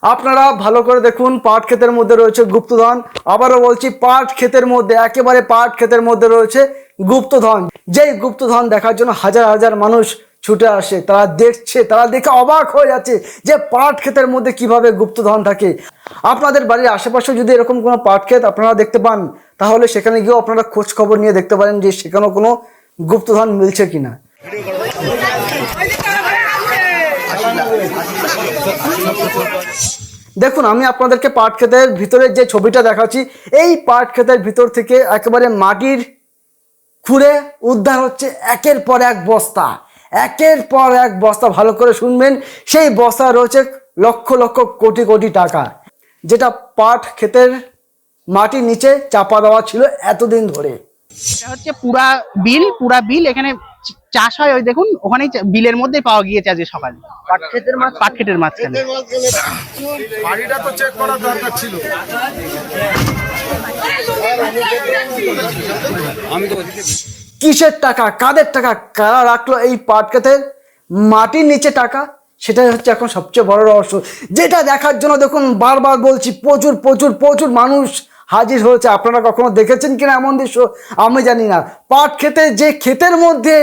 আপনারা ভালো করে দেখুন, পাট ক্ষেতের মধ্যে রয়েছে গুপ্তধন। আবারও বলছি, পাট ক্ষেতের মধ্যে, একেবারে পাট ক্ষেতের মধ্যে রয়েছে গুপ্তধন। যেই গুপ্তধন দেখার জন্য হাজার হাজার মানুষ ছুটে আসে, তারা দেখছে, তারা দেখে অবাক হয়ে যাচ্ছে যে পাট ক্ষেতের মধ্যে কিভাবে গুপ্তধন থাকে। আপনাদের বাড়ির আশেপাশে যদি এরকম কোনো পাট ক্ষেত আপনারা দেখতে পান, তাহলে সেখানে গিয়েও আপনারা খোঁজ খবর নিয়ে দেখতে পারেন যে সেখানেও কোনো গুপ্তধন মিলছে কিনা। দেখুন, আমি আপনাদেরকে পাট ক্ষেতের ভিতরের যে ছবিটা দেখাচ্ছি, এই পাট ক্ষেতের ভিতর থেকে একেবারে মাটির খুঁড়ে উদ্ধার হচ্ছে একের পর এক বস্তা, একের পর এক বস্তা। ভালো করে শুনবেন, সেই বস্তা রয়েছে লক্ষ লক্ষ কোটি কোটি টাকা, যেটা পাট ক্ষেতের মাটির নিচে চাপা দেওয়া ছিল এতদিন ধরে। এটা হচ্ছে পুরা বিল এখানে চাষ হয়। ওই দেখুন, ওখানে বিলের মধ্যে পাওয়া গিয়েছে আজকে সকালে পাট ক্ষেতের মাঝখানে। বাড়িটা তো চেক করা দরকার ছিল। কিসের টাকা, কাদের টাকা, কারা রাখলো এই পাট ক্ষেতের মাটির নিচে টাকা, সেটাই হচ্ছে এখন সবচেয়ে বড় রহস্য। যেটা দেখার জন্য দেখুন, বারবার বলছি, প্রচুর প্রচুর প্রচুর মানুষ হাজির হয়েছে। আপনারা কখনো দেখেছেন কিনা এমন দৃশ্য আমি জানি না। পাট ক্ষেতে, যে ক্ষেতের মধ্যে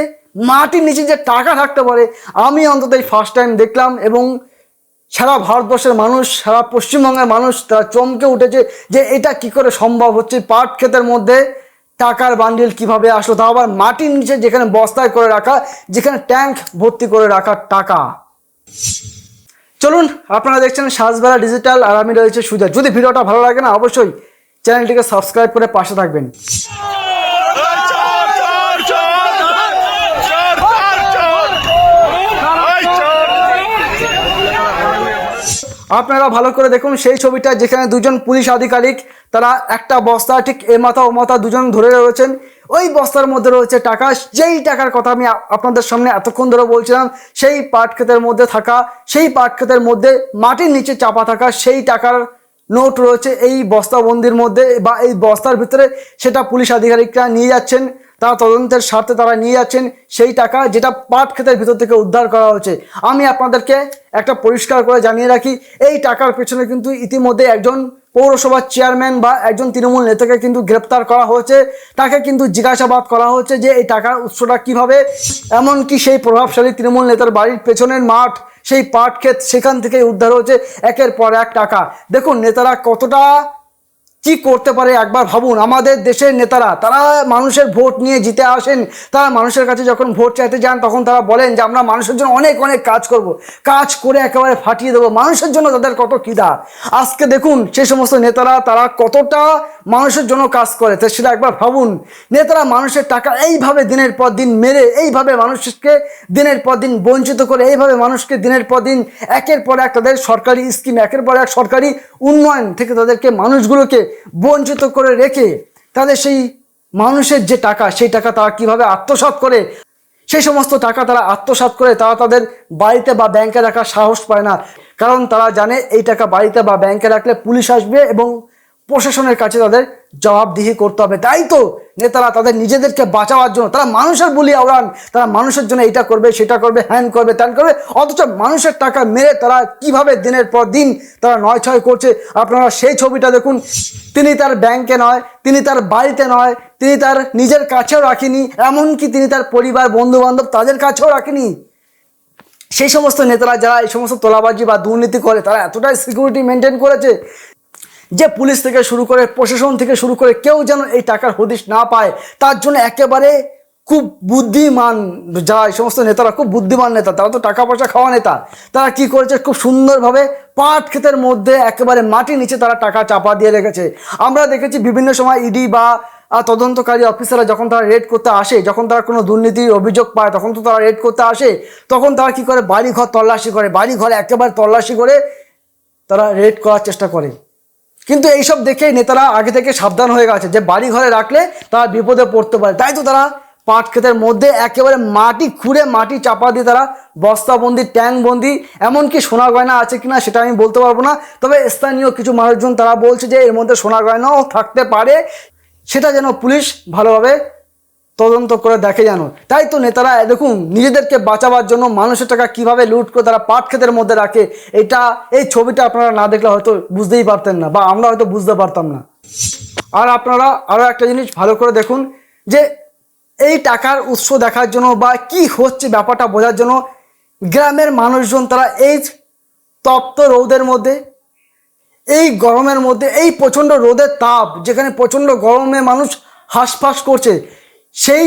মাটির নিচে যে টাকা থাকতে পারে, আমি অন্তত এই ফার্স্ট টাইম দেখলাম। এবং সারা ভারতবর্ষের মানুষ, সারা পশ্চিমবঙ্গের মানুষ তারা চমকে উঠেছে যে এটা কি করে সম্ভব হচ্ছে। পাট ক্ষেতের মধ্যে টাকার বান্ডিল কিভাবে আসলো, তাও আবার মাটির নিচে, যেখানে বস্তায় করে রাখা, যেখানে ট্যাঙ্ক ভর্তি করে রাখা টাকা। চলুন, আপনারা দেখছেন সাজবেলা ডিজিটাল, আর আমি রয়েছে সুজা। যদি ভিডিওটা ভালো লাগে না, অবশ্যই চ্যানেলটিকে সাবস্ক্রাইব করে পাশে থাকবেন। আপনারা ভালো করে দেখুন সেই ছবিটা, যেখানে দুজন পুলিশ আধিকারিক, তারা একটা বস্তা ঠিক এ মাথা ও মাথা দুজন ধরে রয়েছেন। ওই বস্তার মধ্যে রয়েছে টাকা, যেই টাকার কথা আমি আপনাদের সামনে এতক্ষণ ধরে বলছিলাম। সেই পাট ক্ষেতের মধ্যে থাকা, সেই পাট ক্ষেতের মধ্যে মাটির নিচে চাপা থাকা সেই টাকার নোট রয়েছে এই বস্তাবন্দির মধ্যে, বা এই বস্তার ভিতরে। সেটা পুলিশ আধিকারিকরা নিয়ে যাচ্ছেন, তারা তদন্তের স্বার্থে তারা নিয়ে যাচ্ছেন সেই টাকা, যেটা পাট ক্ষেতের ভিতর থেকে উদ্ধার করা হয়েছে। আমি আপনাদেরকে একটা পরিষ্কার করে জানিয়ে রাখি, এই টাকার পেছনে কিন্তু ইতিমধ্যে একজন পৌরসভার চেয়ারম্যান বা একজন তৃণমূল নেতাকে কিন্তু গ্রেপ্তার করা হয়েছে। তাকে কিন্তু জিজ্ঞাসাবাদ করা হচ্ছে যে এই টাকার উৎসটা কিভাবে। এমনকি সেই প্রভাবশালী তৃণমূল নেতার বাড়ির পেছনের মাঠ, সেই পাট ক্ষেত, সেখান থেকে উদ্ধার হয়েছে একের পর এক টাকা। দেখুন নেতারা কতটা কি করতে পারে একবার ভাবুন। আমাদের দেশের নেতারা, তারা মানুষের ভোট নিয়ে জিতে আসেন। তারা মানুষের কাছে যখন ভোট চাইতে যান, তখন তারা বলেন যে আমরা মানুষের জন্য অনেক অনেক কাজ করব, কাজ করে একেবারে ফাটিয়ে দেবো। মানুষের জন্য তাদের কত খিদা। আজকে দেখুন সেই সমস্ত নেতারা, তারা কতটা মানুষের জন্য কাজ করে, তো সেটা একবার ভাবুন। নেতারা মানুষের টাকা এইভাবে দিনের পর দিন মেরে, এইভাবে মানুষকে দিনের পর দিন বঞ্চিত করে, এইভাবে মানুষকে দিনের পর দিন একের পর এক তাদের সরকারি স্কিম, একের পর এক সরকারি উন্নয়ন থেকে তাদেরকে, মানুষগুলোকে বঞ্চিত করে রেখে, তাদের সেই মানুষের যে টাকা, সেই টাকা তারা কিভাবে আত্মসাৎ করে, সেই সমস্ত টাকা তারা আত্মসাৎ করে তারা তাদের বাড়িতে বা ব্যাংকে রাখার সাহস পায় না। কারণ তারা জানে এই টাকা বাড়িতে বা ব্যাংকে রাখলে পুলিশ আসবে এবং প্রশাসনের কাছে তাদের জবাবদিহি করতে হবে। তাই তো নেতারা তাদের নিজেদেরকে বাঁচাবার জন্য তারা মানুষের বলি আওড়ান, তারা মানুষের জন্য এটা করবে, সেটা করবে, হ্যান করবে, ত্যান করবে, অথচ মানুষের টাকা মেরে তারা কিভাবে দিনের পর দিন তারা নয় ছয় করছে। আপনারা সেই ছবিটা দেখুন। তিনি তার ব্যাংকে নয়, তিনি তার বাড়িতে নয়, তিনি তার নিজের কাছেও রাখেনি, এমনকি তিনি তার পরিবার, বন্ধু বান্ধব, তাদের কাছেও রাখেনি। সেই সমস্ত নেতারা যারা এই সমস্ত তোলাবাজি বা দুর্নীতি করে, তারা এতটাই সিকিউরিটি মেনটেন করেছে যে পুলিশ থেকে শুরু করে, প্রশাসন থেকে শুরু করে, কেউ যেন এই টাকার হদিশ না পায়। তার জন্য একেবারে খুব বুদ্ধিমান যারা এই সমস্ত নেতারা, খুব বুদ্ধিমান নেতা, তারা তো টাকা পয়সা খাওয়া নেতা। তারা কি করেছে, খুব সুন্দরভাবে পাট ক্ষেতের মধ্যে একেবারে মাটির নিচে তারা টাকা চাপা দিয়ে রেখেছে। আমরা দেখেছি বিভিন্ন সময় ইডি বা তদন্তকারী অফিসাররা যখন তারা রেড করতে আসে, যখন তারা কোনো দুর্নীতির অভিযোগ পায়, তখন তো তারা রেড করতে আসে, তখন তারা কি করে, বাড়িঘর তল্লাশি করে, বাড়িঘরে একেবারে তল্লাশি করে তারা রেড করার চেষ্টা করে। কিন্তু এইসব দেখেই নেতারা আগে থেকে সাবধান হয়ে গেছে যে বাড়ি ঘরে রাখলে তারা বিপদে পড়তে পারে। তাই তো তারা পাট ক্ষেতের মধ্যে একেবারে মাটি খুঁড়ে, মাটি চাপা দিয়ে তারা বস্তাবন্দি, ট্যাঙ্কবন্দি, এমনকি সোনা গয়না আছে কিনা সেটা আমি বলতে পারবো না, তবে স্থানীয় কিছু মানুষজন তারা বলছে যে এর মধ্যে সোনা গয়নাও থাকতে পারে, সেটা যেন পুলিশ ভালোভাবে তদন্ত করে দেখে জানো। তাই তো নেতারা দেখুন নিজেদেরকে বাঁচাবার জন্য মানুষের টাকা কিভাবে লুট করে তারা পাট ক্ষেতের মধ্যে রাখে, এই ছবিটা আপনারা না দেখলে হয়তো বুঝতেই পারতেন না, বা আমরা হয়তো বুঝতে পারতাম না। আর আপনারা আরও একটা জিনিস ভালো করে দেখুন যে এই টাকার উৎস দেখার জন্য বা কি হচ্ছে ব্যাপারটা বোঝার জন্য গ্রামের মানুষজন তারা এই তপ্ত রোদের মধ্যে, এই গরমের মধ্যে, এই প্রচণ্ড রোদের তাপ যেখানে প্রচণ্ড গরমে মানুষ হাঁসফাঁস করছে, সেই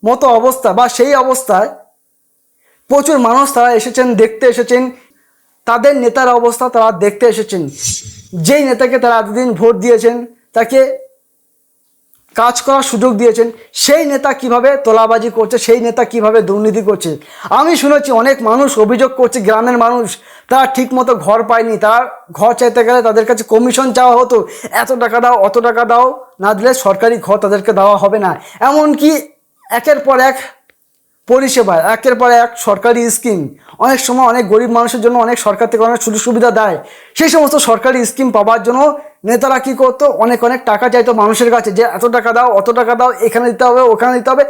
মতো অবস্থা বা সেই অবস্থায় প্রচুর মানুষ তারা এসেছেন, দেখতে এসেছেন তাদের নেতার অবস্থা তারা দেখতে এসেছেন। যেই নেতাকে তারা এতদিন ভোট দিয়েছেন, তাকে কাজ করার সুযোগ দিয়েছেন, সেই নেতা কিভাবে তোলাবাজি করছে, সেই নেতা কিভাবে দুর্নীতি করছে। আমি শুনেছি অনেক মানুষ অভিযোগ করছে, গ্রামের মানুষ তারা ঠিকমতো ঘর পায়নি, তারা ঘর চাইতে গেলে তাদের কাছে কমিশন চাওয়া হতো, এত টাকা দাও, অত টাকা দাও, না দিলে সরকারি ঘর তাদেরকে দেওয়া হবে না। এমনকি একের পর এক পরিষেবা, একের পর এক সরকারি স্কিম, অনেক সময় অনেক গরিব মানুষের জন্য অনেক সরকার থেকে অনেক সুযোগ সুবিধা দেয়, সেই সমস্ত সরকারি স্কিম পাওয়ার জন্য নেতারা কী করতো, অনেক অনেক টাকা চাইতো মানুষের কাছে, যে এত টাকা দাও, অত টাকা দাও, এখানে দিতে হবে, ওখানে দিতে হবে,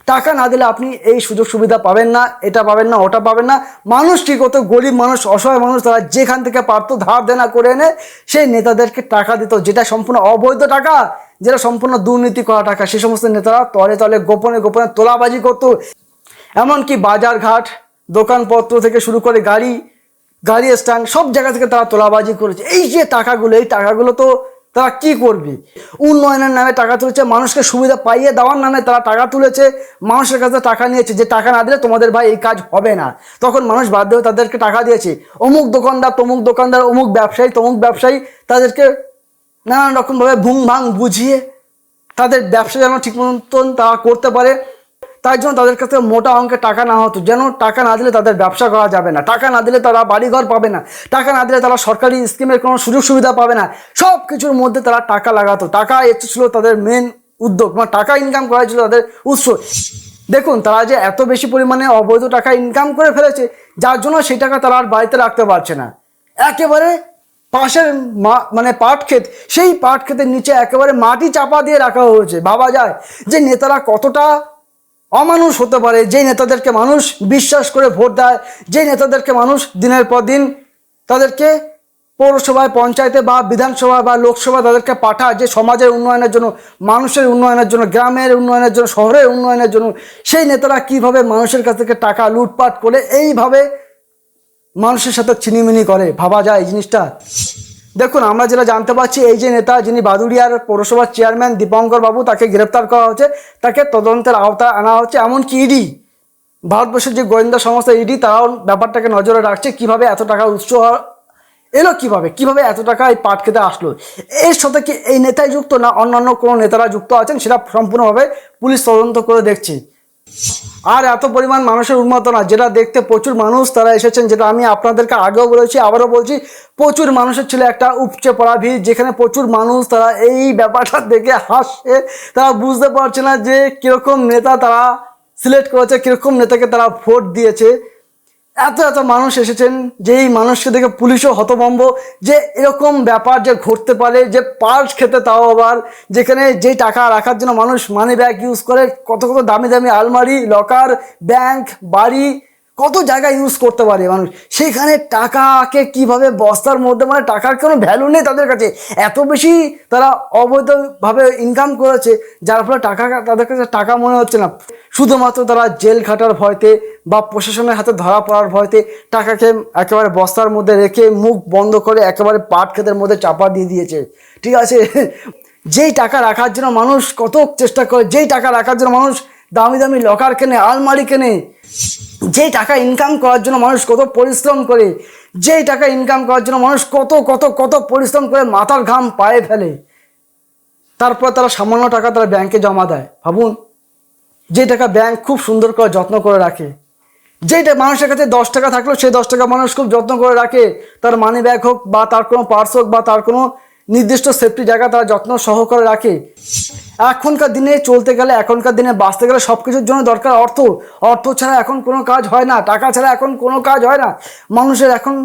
টাকা না দিলে আপনি এই সুযোগ সুবিধা পাবেন না, এটা পাবেন না, ওটা পাবেন না। মানুষ কী করতো, গরিব মানুষ, অসহায় মানুষ, তারা যেখান থেকে পারতো ধার দেনা করে এনে সেই নেতাদেরকে টাকা দিত, যেটা সম্পূর্ণ অবৈধ টাকা, যেটা সম্পূর্ণ দুর্নীতি করা টাকা। সেই সমস্ত নেতারা তলে তলে গোপনে গোপনে তোলাবাজি করতো। এমনকি বাজারঘাট, দোকানপত্র থেকে শুরু করে গাড়ি স্ট্যান্ড, সব জায়গা থেকে তারা তোলাবাজি করেছে। এই যে টাকাগুলো, এই টাকাগুলো তো তারা কি করবে? উন্নয়নের নামে টাকা তুলেছে, মানুষকে সুবিধা পাইয়ে দেওয়ার নামে তারা টাকা তুলেছে, মানুষের কাছে টাকা নিয়েছে, যে টাকা না দিলে তোমাদের ভাই এই কাজ হবে না। তখন মানুষ বাধ্য হয়ে তাদেরকে টাকা দিয়েছে। অমুক দোকানদার, তমুক দোকানদার, অমুক ব্যবসায়ী, তমুক ব্যবসায়ী, তাদেরকে নানান রকমভাবে ভুং ভাং বুঝিয়ে তাদের ব্যবসা যেন ঠিক মতন তারা করতে পারে, তাই জন্য তাদের কাছে মোটা অঙ্কের টাকা না হতো, যেন টাকা না দিলে তাদের ব্যবসা করা যাবে না, টাকা না দিলে তারা বাড়িঘর পাবে না, টাকা না দিলে তারা সরকারি স্কিমের কোনো সুযোগ সুবিধা পাবে না। সব কিছুর মধ্যে তারা টাকা লাগাতো। টাকা ছিল তাদের মেন উদ্যোগ, মানে টাকা ইনকাম করা ছিল তাদের উৎস। দেখুন তারা যে এত বেশি পরিমাণে অবৈধ টাকা ইনকাম করে ফেলেছে, যার জন্য সেই টাকা তারা আর বাড়িতে রাখতে পারছে না। একেবারে পাশের মানে পাট ক্ষেত, সেই পাট ক্ষেতের নিচে একেবারে মাটি চাপা দিয়ে রাখা হয়েছে। ভাবা যায় যে নেতারা কতটা অমানুষ হতে পারে, যেই নেতাদেরকে মানুষ বিশ্বাস করে ভোট দেয়, যেই নেতাদেরকে মানুষ দিনের পর দিন তাদেরকে পৌরসভায়, পঞ্চায়েতে বা বিধানসভা বা লোকসভা তাদেরকে পাঠায়, যে সমাজের উন্নয়নের জন্য, মানুষের উন্নয়নের জন্য, গ্রামের উন্নয়নের জন্য, শহরের উন্নয়নের জন্য, সেই নেতারা কিভাবে মানুষের কাছ থেকে টাকা লুটপাট করে এইভাবে মানুষের সাথে ছিনিমিনি করে। ভাবা যায় এই জিনিসটা। দেখুন আমরা যেটা জানতে পারছি, এই যে নেতা যিনি বাদুড়িয়ার পৌরসভার চেয়ারম্যান দীপঙ্কর বাবু, তাকে গ্রেপ্তার করা হচ্ছে, তাকে তদন্তের আওতায় আনা হচ্ছে। এমনকি ইডি, ভারতবর্ষের যে গোয়েন্দা সংস্থা ইডি, তারাও ব্যাপারটাকে নজরে রাখছে, কিভাবে এত টাকার উৎস এলো, কিভাবে এত টাকা এই পাট খেতে আসলো। এর সাথে কি এই নেতাই যুক্ত, না অন্যান্য কোনো নেতারা যুক্ত আছেন, সেটা সম্পূর্ণভাবে পুলিশ তদন্ত করে দেখছে। আর এত পরিমাণ মানুষের উন্মাদনা, যেটা দেখতে প্রচুর মানুষ তারা এসেছেন, যেটা আমি আপনাদেরকে আগেও বলেছি, আবারও বলছি, প্রচুর মানুষের ছিল একটা উপচে পড়া ভিড়, যেখানে প্রচুর মানুষ তারা এই ব্যাপারটা দেখে হাসছে। তারা বুঝতে পারছে না যে কীরকম নেতা তারা সিলেক্ট করেছে, কীরকম নেতাকে তারা ভোট দিয়েছে। এত মানুষ এসেছেন, যেই মানুষকে দেখে পুলিশও হতভম্ব, যে এরকম ব্যাপার যে ঘটতে পারে, যে পার্স খেতে, তাও আবার যেখানে যেই টাকা রাখার জন্য মানুষ মানি ব্যাগ ইউজ করে, কত কত দামি দামি আলমারি, লকার, ব্যাংক, বাড়ি, কত জায়গায় ইউজ করতে পারে মানুষ, সেখানে টাকাকে কিভাবে বস্তার মধ্যে, মানে টাকার কোনো ভ্যালু নেই তাদের কাছে, এত বেশি তারা অবৈধভাবে ইনকাম করেছে, যার ফলে টাকা তাদের কাছে টাকা মনে হচ্ছে না। শুধুমাত্র তারা জেল খাটার ভয়তে বা প্রশাসনের হাতে ধরা পড়ার ভয়তে টাকাকে একেবারে বস্তার মধ্যে রেখে মুখ বন্ধ করে একেবারে পাট ক্ষেতের মধ্যে চাপা দিয়ে দিয়েছে। ঠিক আছে, যেই টাকা রাখার জন্য মানুষ কত চেষ্টা করে, যেই টাকা রাখার জন্য মানুষ দামি দামি লকার কেনে, আলমারি কেনে, যেই টাকা ইনকাম করার জন্য মানুষ কত পরিশ্রম করে, যেই টাকা ইনকাম করার জন্য মানুষ কত কত কত পরিশ্রম করে মাথার ঘাম পায়ে ফেলে, তারপর তারা সামান্য টাকা তারা ব্যাংকে জমা দেয়। ভাবুন, যে টাকা ব্যাংক খুব সুন্দর করে যত্ন করে রাখে, যেটা মানুষের কাছে 10 টাকা থাকলেও সেই 10 টাকা মানুষ খুব যত্ন করে রাখে, তার মানি ব্যাগ হোক বা তার কোনো পার্স হোক বা তার কোনো নির্দিষ্ট সেফটি জায়গা তারা যত্ন সহকারে রাখে। এখনকার দিনে চলতে গেলে, এখনকার দিনে বাঁচতে গেলে সব কিছুর জন্য দরকার অর্থ। অর্থ ছাড়া এখন কোনো কাজ হয় না, টাকা ছাড়া এখন কোনো কাজ হয় না। মানুষের এখন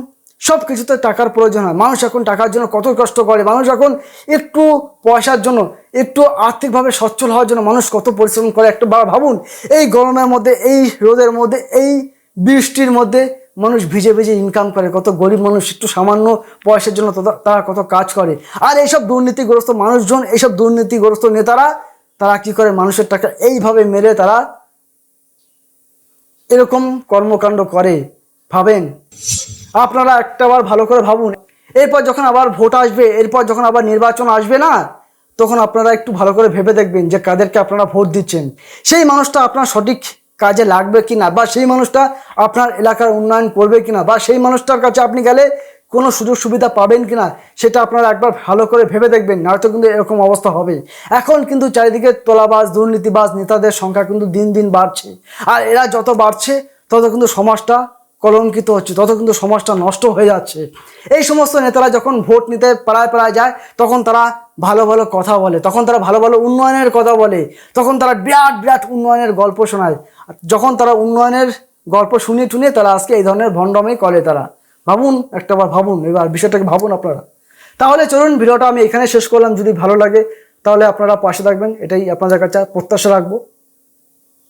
সব কিছুতে টাকার প্রয়োজন হয়। মানুষ এখন টাকার জন্য কত কষ্ট করে, মানুষ এখন একটু পয়সার জন্য, একটু আর্থিকভাবে সচ্ছল হওয়ার জন্য মানুষ কত পরিশ্রম করে। একটা ভাবুন, এই গরমের মধ্যে, এই রোদের মধ্যে, এই বৃষ্টির মধ্যে মানুষ ভিজে ভিজে ইনকাম করে। কত গরিব মানুষ একটু সামান্য পয়সার জন্য তারা কত কাজ করে। আর এইসব দুর্নীতিগ্রস্ত মানুষজন, এইসব দুর্নীতিগ্রস্ত নেতারা, তারা কি করে, মানুষের টাকা এইভাবে মেরে তারা এরকম কর্মকাণ্ড করে। ভাবেন, আপনারা একটাবার ভালো করে ভাবুন। এরপর যখন আবার ভোট আসবে, এরপর যখন আবার নির্বাচন আসবে না, তখন আপনারা একটু ভালো করে ভেবে দেখবেন যে কাদেরকে আপনারা ভোট দিচ্ছেন, সেই মানুষটা আপনার সঠিক কাজে লাগবে কিনা, বা সেই মানুষটা আপনার এলাকার উন্নয়ন করবে কিনা, বা সেই মানুষটার কাছে আপনি গেলে কোনো সুযোগ সুবিধা পাবেন কিনা, সেটা আপনারা একবার ভালো করে ভেবে দেখবেন। নয়তো কিন্তু এরকম অবস্থা হবে। এখন কিন্তু চারিদিকে তোলাবাজ, দুর্নীতিবাজ নেতাদের সংখ্যা কিন্তু দিন দিন বাড়ছে। আর এরা যত বাড়ছে তত কিন্তু সমাজটা কলঙ্কিত হচ্ছে, তত কিন্তু সমাজটা নষ্ট হয়ে যাচ্ছে। এই সমস্ত নেতারা যখন ভোট নিতে পাড়ায় পাড়ায় যায়, তখন তারা ভালো ভালো কথা বলে, তখন তারা ভালো ভালো উন্নয়নের কথা বলে, তখন তারা বিরাট বিরাট উন্নয়নের গল্প শোনায়। যখন তারা উন্নয়নের গল্প শুনিয়ে টুনিয়ে তারা আজকে এই ধরনের ভণ্ডামি করে। তারা ভাবুন, একটাবার ভাবুন, এবার বিষয়টাকে ভাবুন আপনারা। তাহলে চলুন, ভিডিওটা আমি এখানে শেষ করলাম। যদি ভালো লাগে তাহলে আপনারা পাশে থাকবেন, এটাই আপনাদের কাছে প্রত্যাশা রাখবো।